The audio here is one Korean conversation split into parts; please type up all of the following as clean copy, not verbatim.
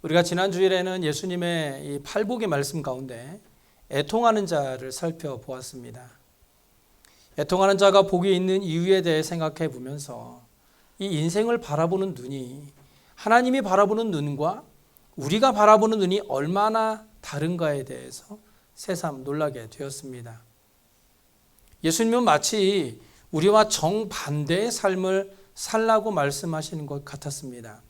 우리가 지난 주일에는 예수님의 이 팔복의 말씀 가운데 애통하는 자를 살펴보았습니다. 애통하는 자가 복이 있는 이유에 대해 생각해 보면서 이 인생을 바라보는 눈이 하나님이 바라보는 눈과 우리가 바라보는 눈이 얼마나 다른가에 대해서 새삼 놀라게 되었습니다. 예수님은 마치 우리와 정반대의 삶을 살라고 말씀하시는 것 같았습니다.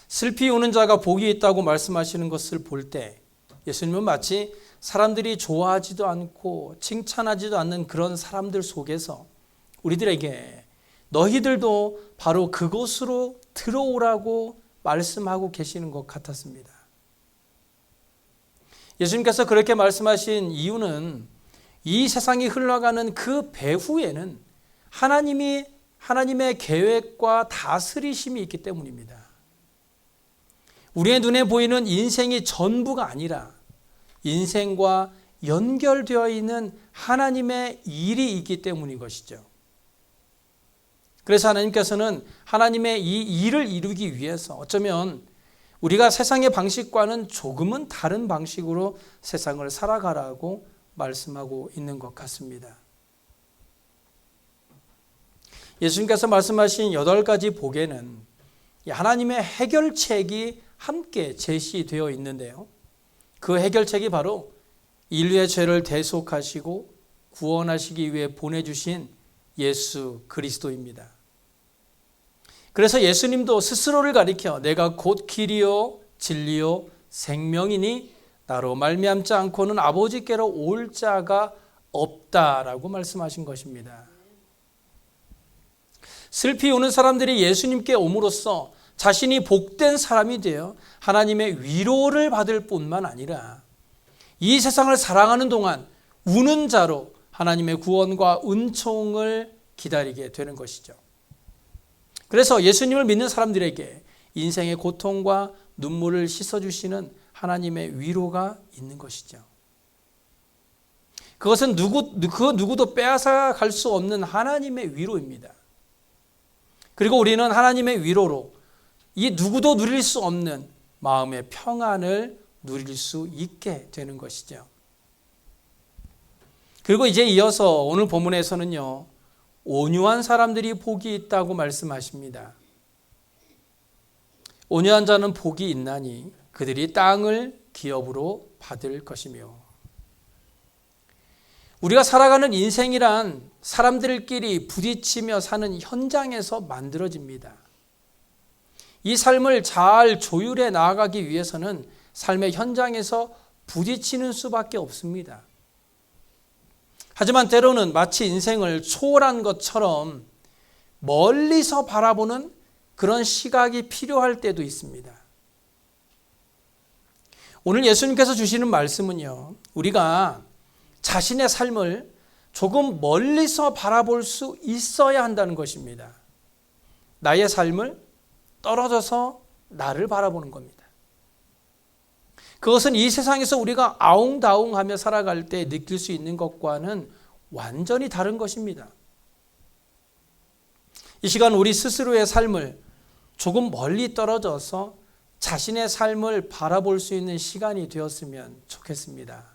슬피 우는 자가 복이 있다고 말씀하시는 것을 볼 때 예수님은 마치 사람들이 좋아하지도 않고 칭찬하지도 않는 그런 사람들 속에서 우리들에게 너희들도 바로 그곳으로 들어오라고 말씀하고 계시는 것 같았습니다. 예수님께서 그렇게 말씀하신 이유는 이 세상이 흘러가는 그 배후에는 하나님의 계획과 다스리심이 있기 때문입니다. 우리의 눈에 보이는 인생이 전부가 아니라 인생과 연결되어 있는 하나님의 일이 있기 때문인 것이죠. 그래서 하나님께서는 하나님의 이 일을 이루기 위해서 어쩌면 우리가 세상의 방식과는 조금은 다른 방식으로 세상을 살아가라고 말씀하고 있는 것 같습니다. 예수님께서 말씀하신 8가지 복에는 하나님의 해결책이 함께 제시되어 있는데요. 그 해결책이 바로 인류의 죄를 대속하시고 구원하시기 위해 보내주신 예수 그리스도입니다. 그래서 예수님도 스스로를 가리켜 내가 곧 길이요 진리요 생명이니 나로 말미암지 않고는 아버지께로 올 자가 없다라고 말씀하신 것입니다. 슬피 우는 사람들이 예수님께 옴으로써 자신이 복된 사람이 되어 하나님의 위로를 받을 뿐만 아니라 이 세상을 살아가는 동안 우는 자로 하나님의 구원과 은총을 기다리게 되는 것이죠. 그래서 예수님을 믿는 사람들에게 인생의 고통과 눈물을 씻어주시는 하나님의 위로가 있는 것이죠. 그것은 그 누구도 빼앗아 갈 수 없는 하나님의 위로입니다. 그리고 우리는 하나님의 위로로 이 누구도 누릴 수 없는 마음의 평안을 누릴 수 있게 되는 것이죠. 그리고 이제 이어서 오늘 본문에서는요, 온유한 사람들이 복이 있다고 말씀하십니다. 온유한 자는 복이 있나니 그들이 땅을 기업으로 받을 것이며. 우리가 살아가는 인생이란 사람들끼리 부딪히며 사는 현장에서 만들어집니다. 이 삶을 잘 조율해 나아가기 위해서는 삶의 현장에서 부딪히는 수밖에 없습니다. 하지만 때로는 마치 인생을 초월한 것처럼 멀리서 바라보는 그런 시각이 필요할 때도 있습니다. 오늘 예수님께서 주시는 말씀은요, 우리가 자신의 삶을 조금 멀리서 바라볼 수 있어야 한다는 것입니다. 나의 삶을 떨어져서 나를 바라보는 겁니다. 그것은 이 세상에서 우리가 아웅다웅하며 살아갈 때 느낄 수 있는 것과는 완전히 다른 것입니다. 이 시간 우리 스스로의 삶을 조금 멀리 떨어져서 자신의 삶을 바라볼 수 있는 시간이 되었으면 좋겠습니다.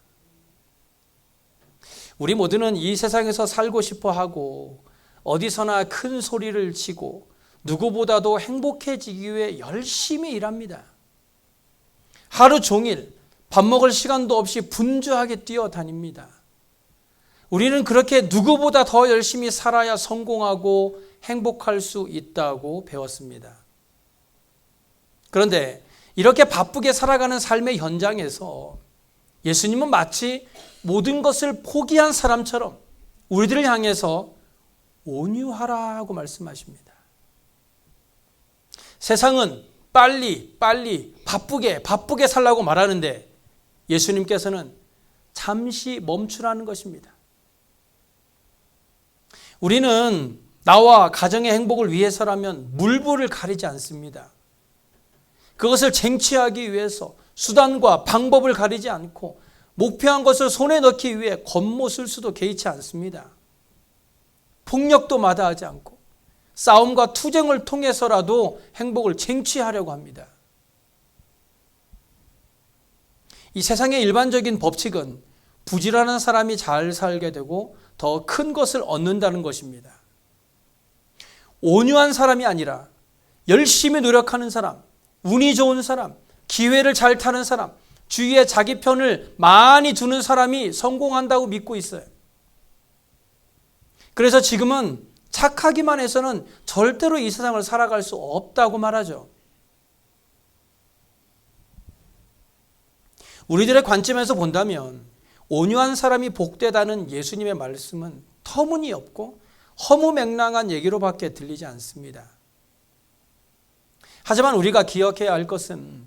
우리 모두는 이 세상에서 살고 싶어 하고 어디서나 큰 소리를 치고 누구보다도 행복해지기 위해 열심히 일합니다. 하루 종일 밥 먹을 시간도 없이 분주하게 뛰어다닙니다. 우리는 그렇게 누구보다 더 열심히 살아야 성공하고 행복할 수 있다고 배웠습니다. 그런데 이렇게 바쁘게 살아가는 삶의 현장에서 예수님은 마치 모든 것을 포기한 사람처럼 우리들을 향해서 온유하라고 말씀하십니다. 세상은 빨리 바쁘게 살라고 말하는데 예수님께서는 잠시 멈추라는 것입니다. 우리는 나와 가정의 행복을 위해서라면 물불을 가리지 않습니다. 그것을 쟁취하기 위해서 수단과 방법을 가리지 않고 목표한 것을 손에 넣기 위해 겉모술수도 개의치 않습니다. 폭력도 마다하지 않고 싸움과 투쟁을 통해서라도 행복을 쟁취하려고 합니다. 이 세상의 일반적인 법칙은 부지런한 사람이 잘 살게 되고 더 큰 것을 얻는다는 것입니다. 온유한 사람이 아니라 열심히 노력하는 사람, 운이 좋은 사람, 기회를 잘 타는 사람, 주위에 자기 편을 많이 두는 사람이 성공한다고 믿고 있어요. 그래서 지금은 착하기만 해서는 절대로 이 세상을 살아갈 수 없다고 말하죠. 우리들의 관점에서 본다면 온유한 사람이 복되다는 예수님의 말씀은 터무니없고 허무맹랑한 얘기로밖에 들리지 않습니다. 하지만 우리가 기억해야 할 것은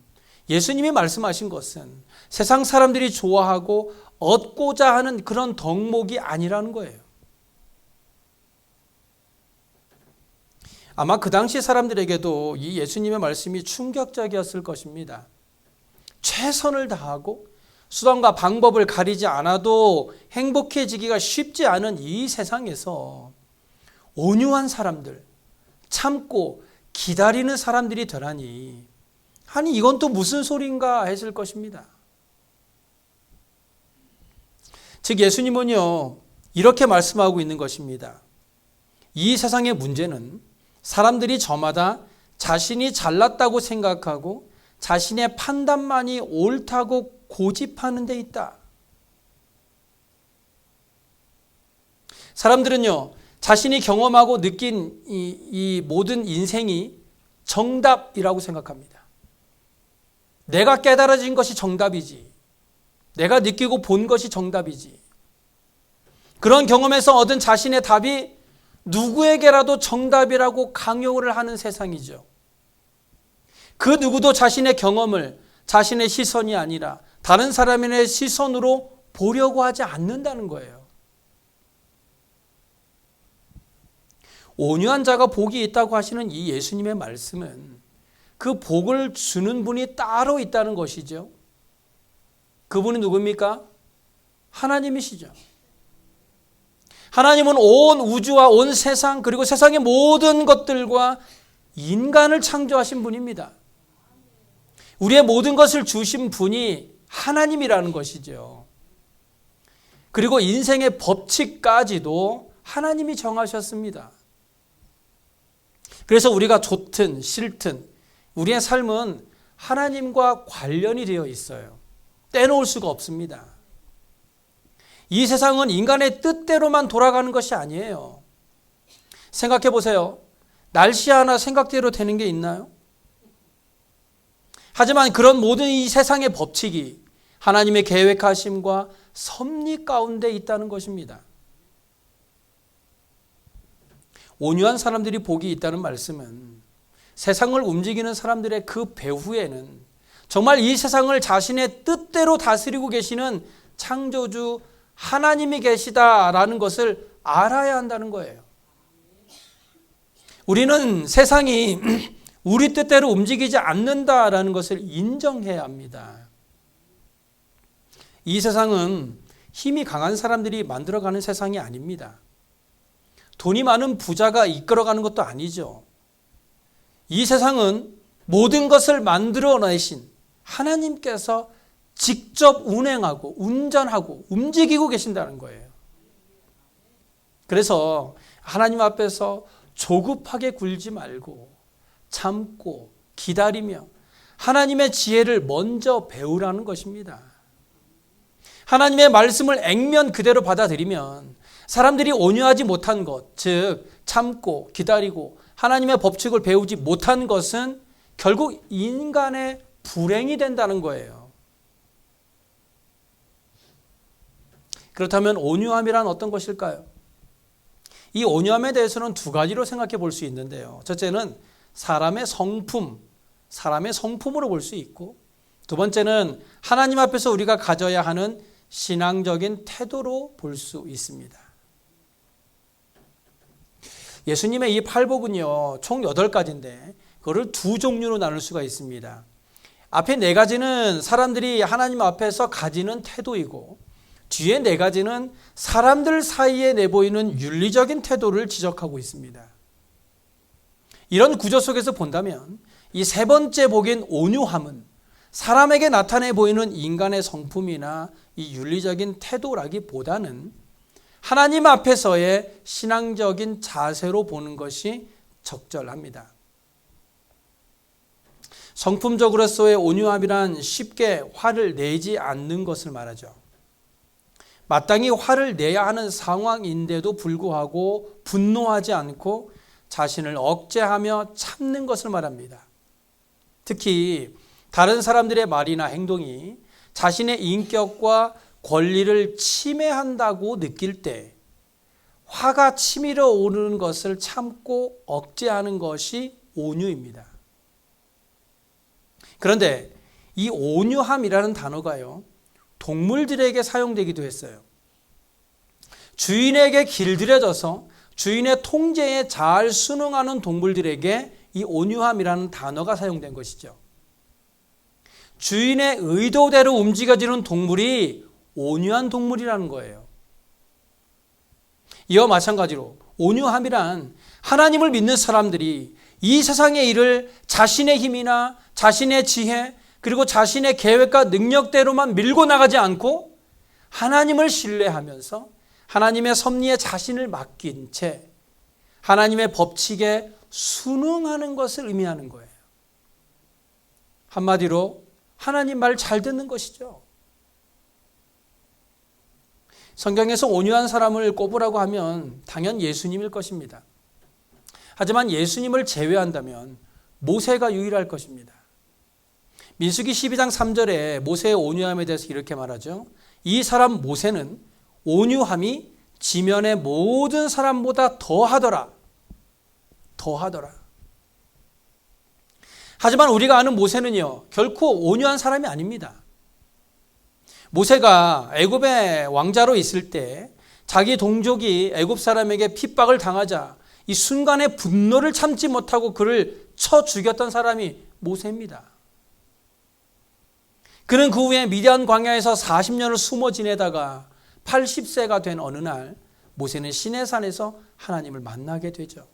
예수님이 말씀하신 것은 세상 사람들이 좋아하고 얻고자 하는 그런 덕목이 아니라는 거예요. 아마 그 당시 사람들에게도 이 예수님의 말씀이 충격적이었을 것입니다. 최선을 다하고 수단과 방법을 가리지 않아도 행복해지기가 쉽지 않은 이 세상에서 온유한 사람들, 참고 기다리는 사람들이 되라니, 아니 이건 또 무슨 소린가 했을 것입니다. 즉 예수님은요 이렇게 말씀하고 있는 것입니다. 이 세상의 문제는 사람들이 저마다 자신이 잘났다고 생각하고 자신의 판단만이 옳다고 고집하는 데 있다. 사람들은요 자신이 경험하고 느낀 이 모든 인생이 정답이라고 생각합니다. 내가 깨달아진 것이 정답이지, 내가 느끼고 본 것이 정답이지, 그런 경험에서 얻은 자신의 답이 누구에게라도 정답이라고 강요를 하는 세상이죠. 그 누구도 자신의 경험을 자신의 시선이 아니라 다른 사람의 시선으로 보려고 하지 않는다는 거예요. 온유한 자가 복이 있다고 하시는 이 예수님의 말씀은 그 복을 주는 분이 따로 있다는 것이죠. 그분이 누굽니까? 하나님이시죠. 하나님은 온 우주와 온 세상 그리고 세상의 모든 것들과 인간을 창조하신 분입니다. 우리의 모든 것을 주신 분이 하나님이라는 것이죠. 그리고 인생의 법칙까지도 하나님이 정하셨습니다. 그래서 우리가 좋든 싫든 우리의 삶은 하나님과 관련이 되어 있어요. 떼놓을 수가 없습니다. 이 세상은 인간의 뜻대로만 돌아가는 것이 아니에요. 생각해 보세요. 날씨 하나 생각대로 되는 게 있나요? 하지만 그런 모든 이 세상의 법칙이 하나님의 계획하심과 섭리 가운데 있다는 것입니다. 온유한 사람들이 복이 있다는 말씀은 세상을 움직이는 사람들의 그 배후에는 정말 이 세상을 자신의 뜻대로 다스리고 계시는 창조주 하나님이 계시다라는 것을 알아야 한다는 거예요. 우리는 세상이 우리 뜻대로 움직이지 않는다라는 것을 인정해야 합니다. 이 세상은 힘이 강한 사람들이 만들어가는 세상이 아닙니다. 돈이 많은 부자가 이끌어가는 것도 아니죠. 이 세상은 모든 것을 만들어내신 하나님께서 직접 운행하고 운전하고 움직이고 계신다는 거예요. 그래서 하나님 앞에서 조급하게 굴지 말고 참고 기다리며 하나님의 지혜를 먼저 배우라는 것입니다. 하나님의 말씀을 액면 그대로 받아들이면 사람들이 온유하지 못한 것, 즉 참고 기다리고 하나님의 법칙을 배우지 못한 것은 결국 인간의 불행이 된다는 거예요. 그렇다면 온유함이란 어떤 것일까요? 이 온유함에 대해서는 두 가지로 생각해 볼 수 있는데요. 첫째는 사람의 성품으로 볼 수 있고, 두 번째는 하나님 앞에서 우리가 가져야 하는 신앙적인 태도로 볼 수 있습니다. 예수님의 이 팔복은요, 총 8가지인데 그거를 두 종류로 나눌 수가 있습니다. 앞에 4가지는 사람들이 하나님 앞에서 가지는 태도이고, 뒤에 4가지는 사람들 사이에 내보이는 윤리적인 태도를 지적하고 있습니다. 이런 구조 속에서 본다면 이 세 번째 복인 온유함은 사람에게 나타내 보이는 인간의 성품이나 이 윤리적인 태도라기보다는 하나님 앞에서의 신앙적인 자세로 보는 것이 적절합니다. 성품적으로서의 온유함이란 쉽게 화를 내지 않는 것을 말하죠. 마땅히 화를 내야 하는 상황인데도 불구하고 분노하지 않고 자신을 억제하며 참는 것을 말합니다. 특히 다른 사람들의 말이나 행동이 자신의 인격과 권리를 침해한다고 느낄 때 화가 치밀어 오르는 것을 참고 억제하는 것이 온유입니다. 그런데 이 온유함이라는 단어가요, 동물들에게 사용되기도 했어요. 주인에게 길들여져서 주인의 통제에 잘 순응하는 동물들에게 이 온유함이라는 단어가 사용된 것이죠. 주인의 의도대로 움직여지는 동물이 온유한 동물이라는 거예요. 이와 마찬가지로 온유함이란 하나님을 믿는 사람들이 이 세상의 일을 자신의 힘이나 자신의 지혜 그리고 자신의 계획과 능력대로만 밀고 나가지 않고 하나님을 신뢰하면서 하나님의 섭리에 자신을 맡긴 채 하나님의 법칙에 순응하는 것을 의미하는 거예요. 한마디로 하나님 말 잘 듣는 것이죠. 성경에서 온유한 사람을 꼽으라고 하면 당연 예수님일 것입니다. 하지만 예수님을 제외한다면 모세가 유일할 것입니다. 민수기 12장 3절에 모세의 온유함에 대해서 이렇게 말하죠. 이 사람 모세는 온유함이 지면의 모든 사람보다 더하더라. 하지만 우리가 아는 모세는요, 결코 온유한 사람이 아닙니다. 모세가 애굽의 왕자로 있을 때 자기 동족이 애굽 사람에게 핍박을 당하자 이 순간의 분노를 참지 못하고 그를 쳐 죽였던 사람이 모세입니다. 그는 그 후에 미디안 광야에서 40년을 숨어 지내다가 80세가 된 어느 날 모세는 시내산에서 하나님을 만나게 되죠.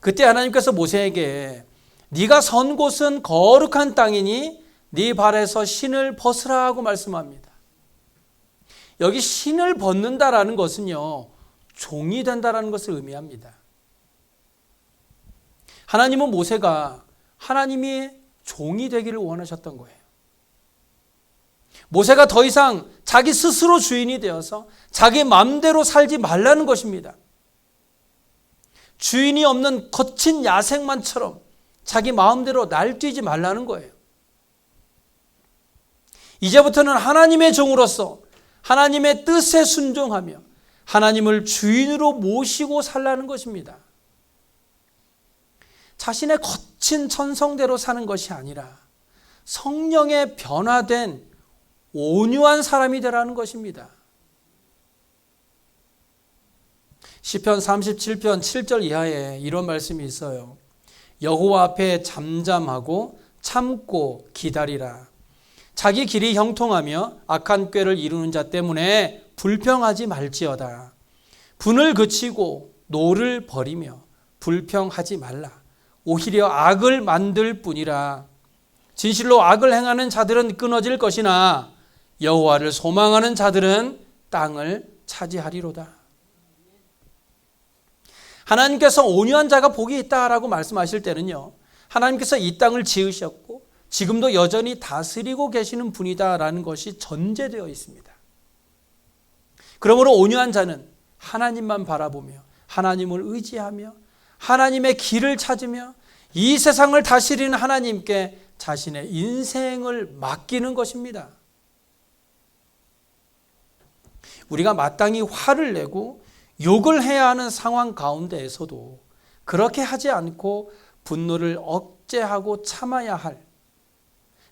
그때 하나님께서 모세에게 네가 선 곳은 거룩한 땅이니 네 발에서 신을 벗으라 고 말씀합니다. 여기 신을 벗는다라는 것은요, 종이 된다라는 것을 의미합니다. 하나님은 모세가 하나님이 종이 되기를 원하셨던 거예요. 모세가 더 이상 자기 스스로 주인이 되어서 자기 마음대로 살지 말라는 것입니다. 주인이 없는 거친 야생만처럼 자기 마음대로 날뛰지 말라는 거예요. 이제부터는 하나님의 종으로서 하나님의 뜻에 순종하며 하나님을 주인으로 모시고 살라는 것입니다. 자신의 거친 천성대로 사는 것이 아니라 성령에 변화된 온유한 사람이 되라는 것입니다. 시편 37편 7절 이하에 이런 말씀이 있어요. 여호와 앞에 잠잠하고 참고 기다리라. 자기 길이 형통하며 악한 꾀를 이루는 자 때문에 불평하지 말지어다. 분을 그치고 노를 버리며 불평하지 말라. 오히려 악을 만들 뿐이라. 진실로 악을 행하는 자들은 끊어질 것이나 여호와를 소망하는 자들은 땅을 차지하리로다. 하나님께서 온유한 자가 복이 있다라고 말씀하실 때는요, 하나님께서 이 땅을 지으셨고 지금도 여전히 다스리고 계시는 분이다라는 것이 전제되어 있습니다. 그러므로 온유한 자는 하나님만 바라보며 하나님을 의지하며 하나님의 길을 찾으며 이 세상을 다스리는 하나님께 자신의 인생을 맡기는 것입니다. 우리가 마땅히 화를 내고 욕을 해야 하는 상황 가운데에서도 그렇게 하지 않고 분노를 억제하고 참아야 할,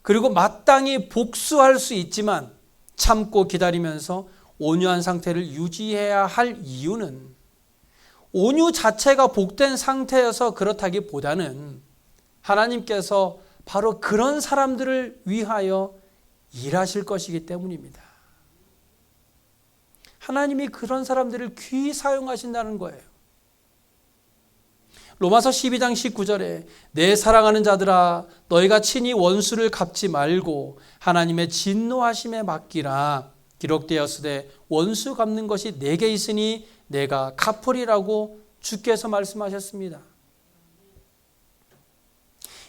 그리고 마땅히 복수할 수 있지만 참고 기다리면서 온유한 상태를 유지해야 할 이유는 온유 자체가 복된 상태여서 그렇다기보다는 하나님께서 바로 그런 사람들을 위하여 일하실 것이기 때문입니다. 하나님이 그런 사람들을 귀히 사용하신다는 거예요. 로마서 12장 19절에 내 사랑하는 자들아 너희가 친히 원수를 갚지 말고 하나님의 진노하심에 맡기라. 기록되었으되 원수 갚는 것이 내게 있으니 내가 갚으리라고 주께서 말씀하셨습니다.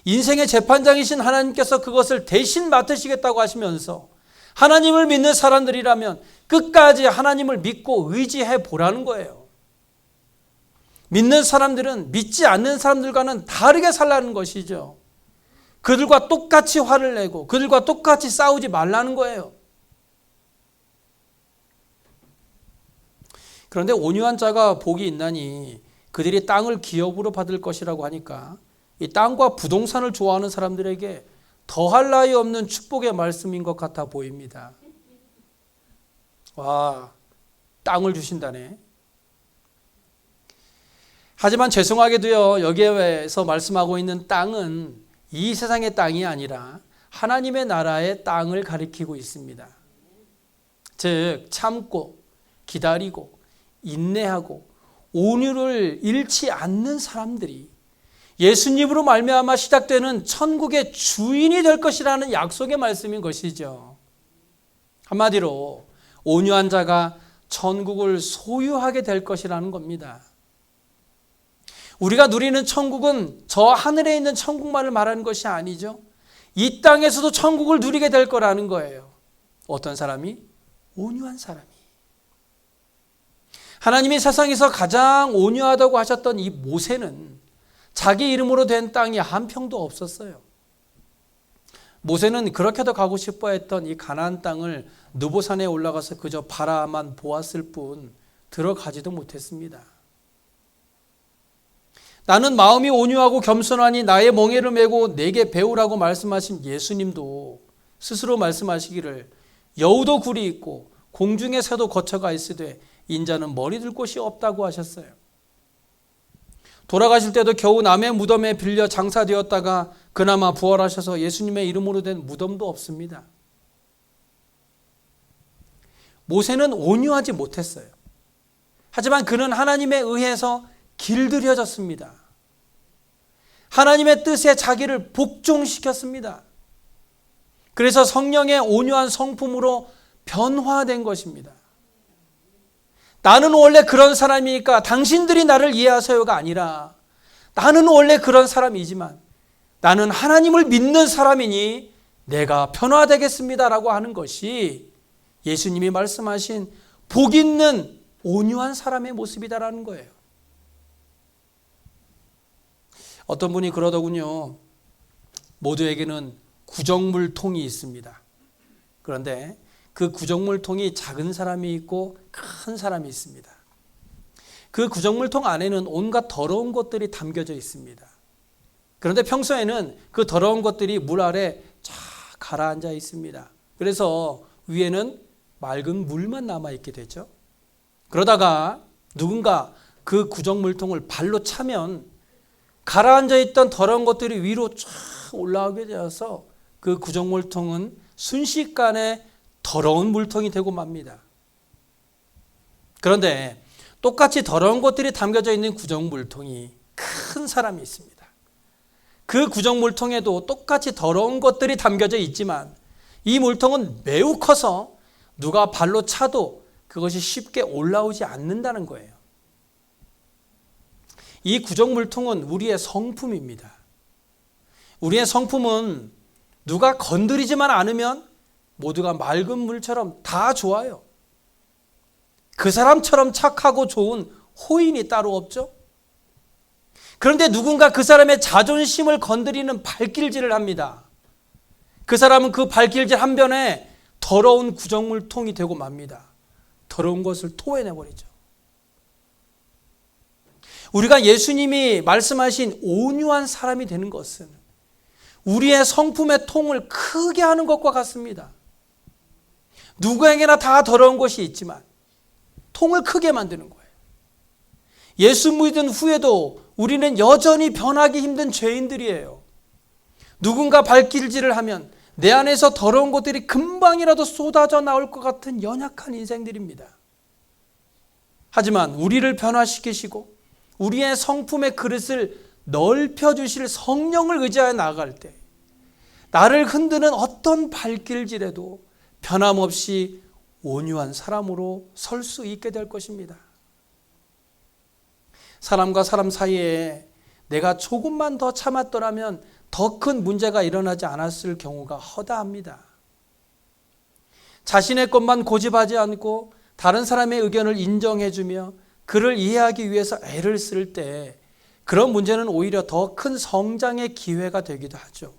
인생의 재판장이신 하나님께서 그것을 대신 맡으시겠다고 하시면서 하나님을 믿는 사람들이라면 끝까지 하나님을 믿고 의지해 보라는 거예요. 믿는 사람들은 믿지 않는 사람들과는 다르게 살라는 것이죠. 그들과 똑같이 화를 내고 그들과 똑같이 싸우지 말라는 거예요. 그런데 온유한 자가 복이 있나니 그들이 땅을 기업으로 받을 것이라고 하니까 이 땅과 부동산을 좋아하는 사람들에게 더할 나위 없는 축복의 말씀인 것 같아 보입니다. 와, 땅을 주신다네. 하지만 죄송하게도요, 여기에서 말씀하고 있는 땅은 이 세상의 땅이 아니라 하나님의 나라의 땅을 가리키고 있습니다. 즉 참고 기다리고 인내하고 온유를 잃지 않는 사람들이 예수님으로 말미암아 시작되는 천국의 주인이 될 것이라는 약속의 말씀인 것이죠. 한마디로 온유한 자가 천국을 소유하게 될 것이라는 겁니다. 우리가 누리는 천국은 저 하늘에 있는 천국만을 말하는 것이 아니죠. 이 땅에서도 천국을 누리게 될 거라는 거예요. 어떤 사람이? 온유한 사람이. 하나님이 세상에서 가장 온유하다고 하셨던 이 모세는 자기 이름으로 된 땅이 한 평도 없었어요. 모세는 그렇게도 가고 싶어 했던 이 가나안 땅을 느보산에 올라가서 그저 바라만 보았을 뿐 들어가지도 못했습니다. 나는 마음이 온유하고 겸손하니 나의 멍에를 메고 내게 배우라고 말씀하신 예수님도 스스로 말씀하시기를 여우도 굴이 있고 공중의 새도 거처가 있으되 인자는 머리 둘 곳이 없다고 하셨어요. 돌아가실 때도 겨우 남의 무덤에 빌려 장사되었다가 그나마 부활하셔서 예수님의 이름으로 된 무덤도 없습니다. 모세는 온유하지 못했어요. 하지만 그는 하나님에 의해서 길들여졌습니다. 하나님의 뜻에 자기를 복종시켰습니다. 그래서 성령의 온유한 성품으로 변화된 것입니다. 나는 원래 그런 사람이니까 당신들이 나를 이해하세요가 아니라 나는 원래 그런 사람이지만 나는 하나님을 믿는 사람이니 내가 변화되겠습니다라고 하는 것이 예수님이 말씀하신 복 있는 온유한 사람의 모습이다라는 거예요. 어떤 분이 그러더군요. 모두에게는 구정물통이 있습니다. 그런데 그 구정물통이 작은 사람이 있고 큰 사람이 있습니다. 그 구정물통 안에는 온갖 더러운 것들이 담겨져 있습니다. 그런데 평소에는 그 더러운 것들이 물 아래 쫙 가라앉아 있습니다. 그래서 위에는 맑은 물만 남아있게 되죠. 그러다가 누군가 그 구정물통을 발로 차면 가라앉아 있던 더러운 것들이 위로 쫙 올라오게 되어서 그 구정물통은 순식간에 더러운 물통이 되고 맙니다. 그런데 똑같이 더러운 것들이 담겨져 있는 구정물통이 큰 사람이 있습니다. 그 구정물통에도 똑같이 더러운 것들이 담겨져 있지만 이 물통은 매우 커서 누가 발로 차도 그것이 쉽게 올라오지 않는다는 거예요. 이 구정물통은 우리의 성품입니다. 우리의 성품은 누가 건드리지만 않으면 모두가 맑은 물처럼 다 좋아요. 그 사람처럼 착하고 좋은 호인이 따로 없죠. 그런데 누군가 그 사람의 자존심을 건드리는 발길질을 합니다. 그 사람은 그 발길질 한 변에 더러운 구정물통이 되고 맙니다. 더러운 것을 토해내버리죠. 우리가 예수님이 말씀하신 온유한 사람이 되는 것은 우리의 성품의 통을 크게 하는 것과 같습니다. 누구에게나 다 더러운 것이 있지만 통을 크게 만드는 거예요. 예수 믿은 후에도 우리는 여전히 변하기 힘든 죄인들이에요. 누군가 발길질을 하면 내 안에서 더러운 것들이 금방이라도 쏟아져 나올 것 같은 연약한 인생들입니다. 하지만 우리를 변화시키시고 우리의 성품의 그릇을 넓혀주실 성령을 의지하여 나아갈 때 나를 흔드는 어떤 발길질에도 변함없이 온유한 사람으로 설 수 있게 될 것입니다. 사람과 사람 사이에 내가 조금만 더 참았더라면 더 큰 문제가 일어나지 않았을 경우가 허다합니다. 자신의 것만 고집하지 않고 다른 사람의 의견을 인정해주며 그를 이해하기 위해서 애를 쓸 때 그런 문제는 오히려 더 큰 성장의 기회가 되기도 하죠.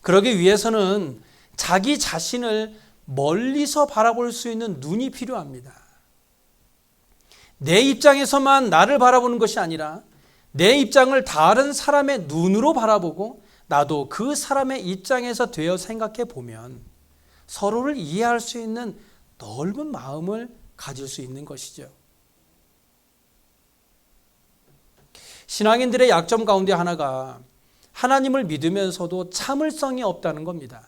그러기 위해서는 자기 자신을 멀리서 바라볼 수 있는 눈이 필요합니다. 내 입장에서만 나를 바라보는 것이 아니라 내 입장을 다른 사람의 눈으로 바라보고 나도 그 사람의 입장에서 되어 생각해 보면 서로를 이해할 수 있는 넓은 마음을 가질 수 있는 것이죠. 신앙인들의 약점 가운데 하나가 하나님을 믿으면서도 참을성이 없다는 겁니다.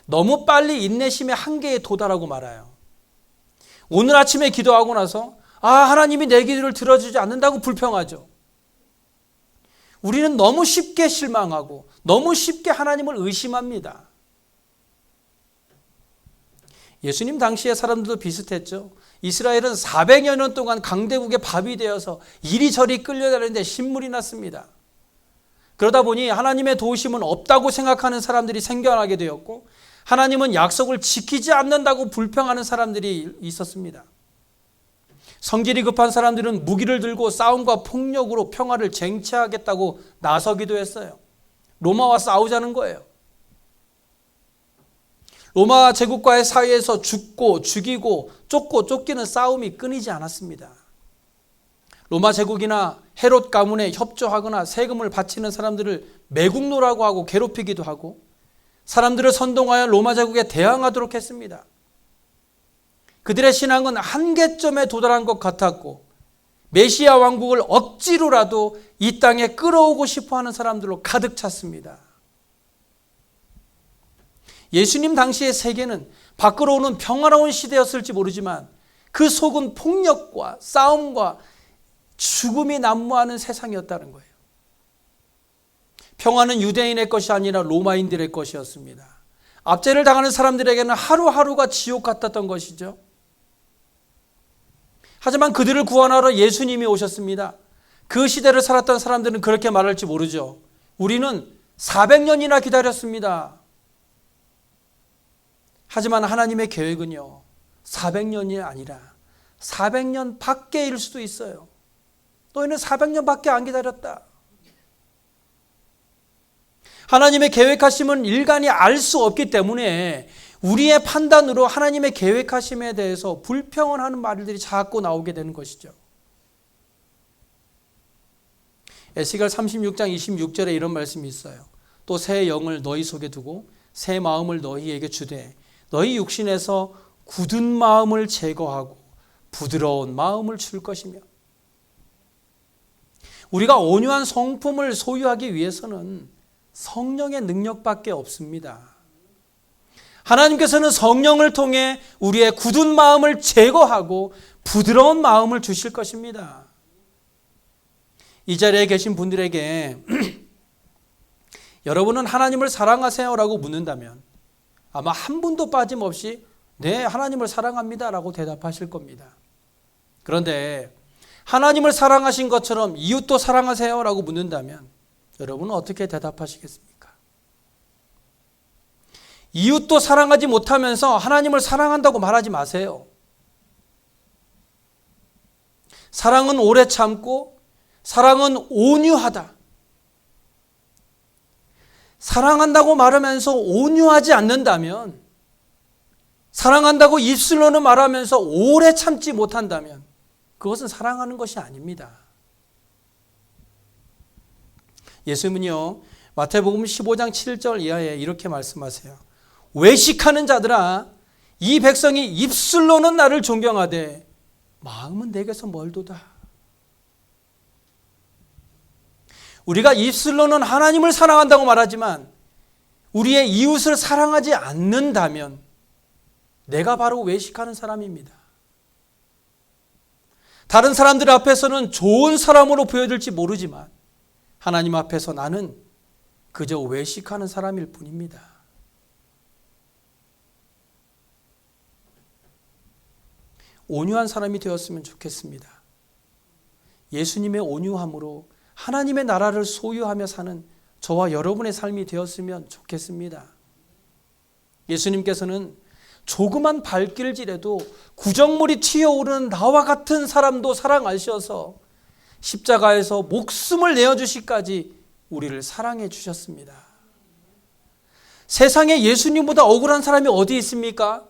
너무 빨리 인내심의 한계에 도달하고 말아요. 오늘 아침에 기도하고 나서 하나님이 내 기도를 들어주지 않는다고 불평하죠. 우리는 너무 쉽게 실망하고 너무 쉽게 하나님을 의심합니다. 예수님 당시의 사람들도 비슷했죠. 이스라엘은 400여 년 동안 강대국의 밥이 되어서 이리저리 끌려다니는데 신물이 났습니다. 그러다 보니 하나님의 도우심은 없다고 생각하는 사람들이 생겨나게 되었고 하나님은 약속을 지키지 않는다고 불평하는 사람들이 있었습니다. 성질이 급한 사람들은 무기를 들고 싸움과 폭력으로 평화를 쟁취하겠다고 나서기도 했어요. 로마와 싸우자는 거예요. 로마 제국과의 사이에서 죽고 죽이고 쫓고 쫓기는 싸움이 끊이지 않았습니다. 로마 제국이나 헤롯 가문에 협조하거나 세금을 바치는 사람들을 매국노라고 하고 괴롭히기도 하고 사람들을 선동하여 로마 제국에 대항하도록 했습니다. 그들의 신앙은 한계점에 도달한 것 같았고 메시아 왕국을 억지로라도 이 땅에 끌어오고 싶어하는 사람들로 가득 찼습니다. 예수님 당시의 세계는 밖으로 오는 평화로운 시대였을지 모르지만 그 속은 폭력과 싸움과 죽음이 난무하는 세상이었다는 거예요. 평화는 유대인의 것이 아니라 로마인들의 것이었습니다. 압제를 당하는 사람들에게는 하루하루가 지옥 같았던 것이죠. 하지만 그들을 구원하러 예수님이 오셨습니다. 그 시대를 살았던 사람들은 그렇게 말할지 모르죠. 우리는 400년이나 기다렸습니다. 하지만 하나님의 계획은요, 400년이 아니라 400년 밖에일 수도 있어요. 너희는 400년 밖에 안 기다렸다. 하나님의 계획하심은 인간이 알 수 없기 때문에 우리의 판단으로 하나님의 계획하심에 대해서 불평을 하는 말들이 자꾸 나오게 되는 것이죠. 에스겔 36장 26절에 이런 말씀이 있어요. 또 새 영을 너희 속에 두고 새 마음을 너희에게 주되 너희 육신에서 굳은 마음을 제거하고 부드러운 마음을 줄 것이며 우리가 온유한 성품을 소유하기 위해서는 성령의 능력밖에 없습니다. 하나님께서는 성령을 통해 우리의 굳은 마음을 제거하고 부드러운 마음을 주실 것입니다. 이 자리에 계신 분들에게 여러분은 하나님을 사랑하세요? 라고 묻는다면 아마 한 분도 빠짐없이 네, 하나님을 사랑합니다 라고 대답하실 겁니다. 그런데 하나님을 사랑하신 것처럼 이웃도 사랑하세요? 라고 묻는다면 여러분은 어떻게 대답하시겠습니까? 이웃도 사랑하지 못하면서 하나님을 사랑한다고 말하지 마세요. 사랑은 오래 참고 사랑은 온유하다. 사랑한다고 말하면서 온유하지 않는다면 사랑한다고 입술로는 말하면서 오래 참지 못한다면 그것은 사랑하는 것이 아닙니다. 예수님은요, 마태복음 15장 7절 이하에 이렇게 말씀하세요. 외식하는 자들아, 이 백성이 입술로는 나를 존경하되 마음은 내게서 멀도다. 우리가 입술로는 하나님을 사랑한다고 말하지만 우리의 이웃을 사랑하지 않는다면 내가 바로 외식하는 사람입니다. 다른 사람들 앞에서는 좋은 사람으로 보여질지 모르지만 하나님 앞에서 나는 그저 외식하는 사람일 뿐입니다. 온유한 사람이 되었으면 좋겠습니다. 예수님의 온유함으로 하나님의 나라를 소유하며 사는 저와 여러분의 삶이 되었으면 좋겠습니다. 예수님께서는 조그만 발길질에도 구정물이 튀어오르는 나와 같은 사람도 사랑하셔서 십자가에서 목숨을 내어주시기까지 우리를 사랑해 주셨습니다. 세상에 예수님보다 억울한 사람이 어디 있습니까?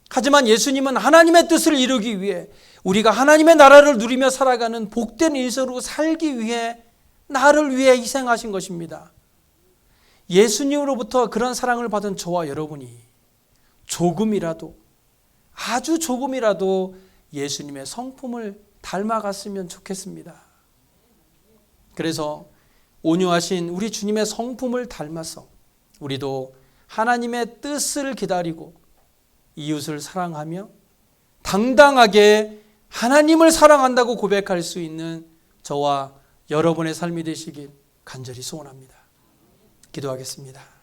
하지만 예수님은 하나님의 뜻을 이루기 위해 우리가 하나님의 나라를 누리며 살아가는 복된 인생으로 살기 위해 나를 위해 희생하신 것입니다. 예수님으로부터 그런 사랑을 받은 저와 여러분이 조금이라도, 아주 조금이라도 예수님의 성품을 닮아갔으면 좋겠습니다. 그래서 온유하신 우리 주님의 성품을 닮아서 우리도 하나님의 뜻을 기다리고 이웃을 사랑하며 당당하게 하나님을 사랑한다고 고백할 수 있는 저와 여러분의 삶이 되시길 간절히 소원합니다. 기도하겠습니다.